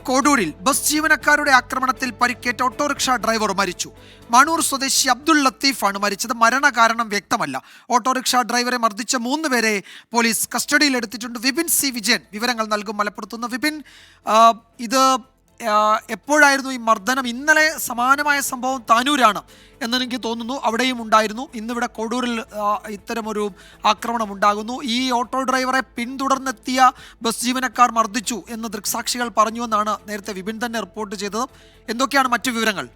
കോഡൂരിൽ bus ജീവനക്കാരുടെ ആക്രമണത്തിൽ പരിക്കേറ്റ ഓട്ടോറിക്ഷ ഡ്രൈവർ മരിച്ചു. മാണൂർ സ്വദേശി അബ്ദുൾ ലത്തീഫാണ് മരിച്ചത്. മരണകാരണം വ്യക്തമല്ല. ഓട്ടോറിക്ഷ ഡ്രൈവറെ മർദ്ദിച്ച 3 പേരെ പോലീസ് കസ്റ്റഡിയിലെടുത്തിട്ടുണ്ട്. വിപിൻ സി വിജയൻ വിവരങ്ങൾ നൽകും. മലപ്പുറത്തുനിന്ന് വിപിൻ, ഇത് എപ്പോഴായിരുന്നു ഈ മർദ്ദനം? ഇന്നലെ സമാനമായ സംഭവം താനൂരാണ് എന്നെനിക്ക് തോന്നുന്നു, അവിടെയും ഉണ്ടായിരുന്നു. ഇന്നിവിടെ കോഡൂരിൽ ഇത്തരമൊരു ആക്രമണം ഉണ്ടാകുന്നു. ഈ ഓട്ടോ ഡ്രൈവറെ പിന്തുടർന്നെത്തിയ ബസ് ജീവനക്കാർ മർദ്ദിച്ചു എന്ന് ദൃക്സാക്ഷികൾ പറഞ്ഞുവെന്നാണ് നേരത്തെ വിപിൻ തന്നെ റിപ്പോർട്ട് ചെയ്തത്. എന്തൊക്കെയാണ് മറ്റു വിവരങ്ങൾ?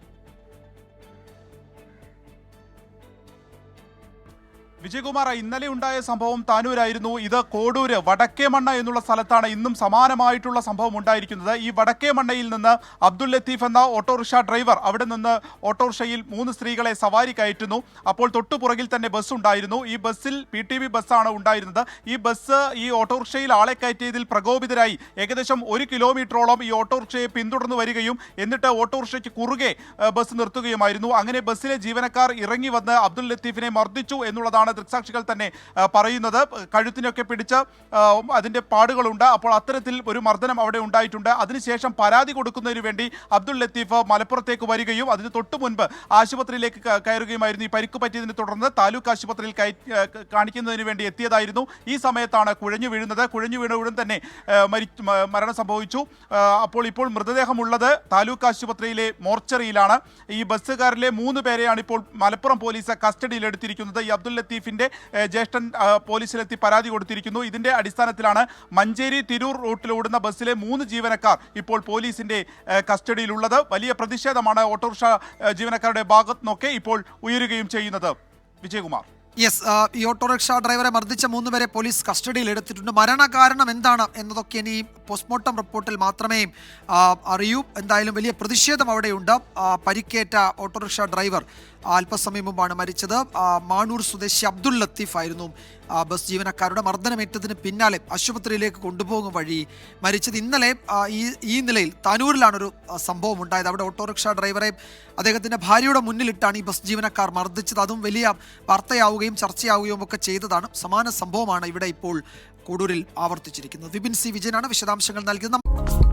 വിജയകുമാർ, ഇന്നലെ ഉണ്ടായ സംഭവം താനൂരായിരുന്നു. ഇത് കോഡൂര് വടക്കേമണ്ണ എന്നുള്ള സ്ഥലത്താണ് ഇന്നും സമാനമായിട്ടുള്ള സംഭവം ഉണ്ടായിരിക്കുന്നത്. ഈ വടക്കേമണ്ണയിൽ നിന്ന് അബ്ദുൾ ലത്തീഫ് എന്ന ഓട്ടോറിക്ഷ ഡ്രൈവർ അവിടെ നിന്ന് ഓട്ടോറിക്ഷയിൽ 3 സ്ത്രീകളെ സവാരി കയറ്റുന്നു. അപ്പോൾ തൊട്ടുപുറകിൽ തന്നെ ബസ് ഉണ്ടായിരുന്നു. ഈ ബസ്സിൽ PTV ബസ്സാണ് ഉണ്ടായിരുന്നത്. ഈ ബസ് ഈ ഓട്ടോറിക്ഷയിൽ ആളെ കയറ്റിയതിൽ പ്രകോപിതരായി ഏകദേശം 1 കിലോമീറ്ററോളം ഈ ഓട്ടോറിക്ഷയെ പിന്തുടർന്ന് വരികയും എന്നിട്ട് ഓട്ടോറിക്ഷയ്ക്ക് കുറുകെ ബസ് നിർത്തുകയുമായിരുന്നു. അങ്ങനെ ബസ്സിലെ ജീവനക്കാർ ഇറങ്ങി വന്ന് അബ്ദുൾ ലത്തീഫിനെ മർദ്ദിച്ചു എന്നുള്ളതാണ് ദൃക്സാക്ഷികൾ തന്നെ പറയുന്നത്. കഴുത്തിനൊക്കെ പിടിച്ച് അതിന്റെ പാടുകളുണ്ട്. അപ്പോൾ അത്തരത്തിൽ ഒരു മർദ്ദനം അവിടെ ഉണ്ടായിട്ടുണ്ട്. അതിനുശേഷം പരാതി കൊടുക്കുന്നതിന് വേണ്ടി അബ്ദുൾ ലത്തീഫ് മലപ്പുറത്തേക്ക് വരികയും അതിന് തൊട്ടു മുൻപ് ആശുപത്രിയിലേക്ക് കയറുകയുമായിരുന്നു. ഈ പരിക്ക് പറ്റിയതിനെ തുടർന്ന് താലൂക്ക് ആശുപത്രിയിൽ കാണിക്കുന്നതിന് വേണ്ടി എത്തിയതായിരുന്നു. ഈ സമയത്താണ് കുഴഞ്ഞു വീഴുന്നത്. കുഴഞ്ഞു വീണ ഉടൻ തന്നെ മരണം സംഭവിച്ചു. ഇപ്പോൾ മൃതദേഹമുള്ളത് താലൂക്ക് ആശുപത്രിയിലെ മോർച്ചറിയിലാണ്. ഈ ബസ്സുകാരിലെ 3 പേരെയാണ് ഇപ്പോൾ മലപ്പുറം പോലീസ് കസ്റ്റഡിയിലെടുത്തിരിക്കുന്നത്. ഈ അബ്ദുൾ ലത്തീഫിന്റെ ജ്യേഷ്ഠൻ പോലീസിലെത്തി പരാതി കൊടുത്തിരിക്കുന്നു. ഇതിന്റെ അടിസ്ഥാനത്തിലാണ് മഞ്ചേരി തിരൂർ റൂട്ടിലോടുന്ന ബസ്സിലെ 3 ജീവനക്കാർ ഇപ്പോൾ പോലീസിന്റെ കസ്റ്റഡിയിലുള്ളത്. വലിയ പ്രതിഷേധമാണ് ഓട്ടോറിക്ഷ ജീവനക്കാരുടെ ഭാഗത്തു നിന്നൊക്കെ ഇപ്പോൾ ഉയരുകയും ചെയ്യുന്നത്. വിജയകുമാർ, യെസ്, ഈ ഓട്ടോറിക്ഷ ഡ്രൈവറെ മർദ്ദിച്ച 3 പേരെ പോലീസ് കസ്റ്റഡിയിൽ എടുത്തിട്ടുണ്ട്. മരണകാരണം എന്താണ് എന്നതൊക്കെ ഇനി പോസ്റ്റ്മോർട്ടം റിപ്പോർട്ടിൽ മാത്രമേ അറിയൂ. എന്തായാലും വലിയ പ്രതിഷേധം അവിടെയുണ്ട്. പരിക്കേറ്റ ഓട്ടോറിക്ഷ ഡ്രൈവർ അല്പസമയം മുമ്പാണ് മരിച്ചത്. മാണൂർ സ്വദേശി അബ്ദുൾ ലത്തീഫ് ആയിരുന്നു ബസ് ജീവനക്കാരുടെ മർദ്ദനമേറ്റതിന് പിന്നാലെ ആശുപത്രിയിലേക്ക് കൊണ്ടുപോകും വഴി മരിച്ചത്. ഇന്നലെ ഈ നിലയിൽ താനൂരിലാണൊരു സംഭവം ഉണ്ടായത്. അവിടെ ഓട്ടോറിക്ഷ ഡ്രൈവറെ അദ്ദേഹത്തിൻ്റെ ഭാര്യയുടെ മുന്നിലിട്ടാണ് ഈ ബസ് ജീവനക്കാർ മർദ്ദിച്ചത്. അതും വലിയ വാർത്തയാവുകയും ചർച്ചയാവുകയും ഒക്കെ ചെയ്തതാണ്. സമാന സംഭവമാണ് ഇവിടെ ഇപ്പോൾ കോഡൂരിൽ ആവർത്തിച്ചിരിക്കുന്നത്. വിപിൻ സി വിജയനാണ് വിശദാംശങ്ങൾ നൽകുന്നത്.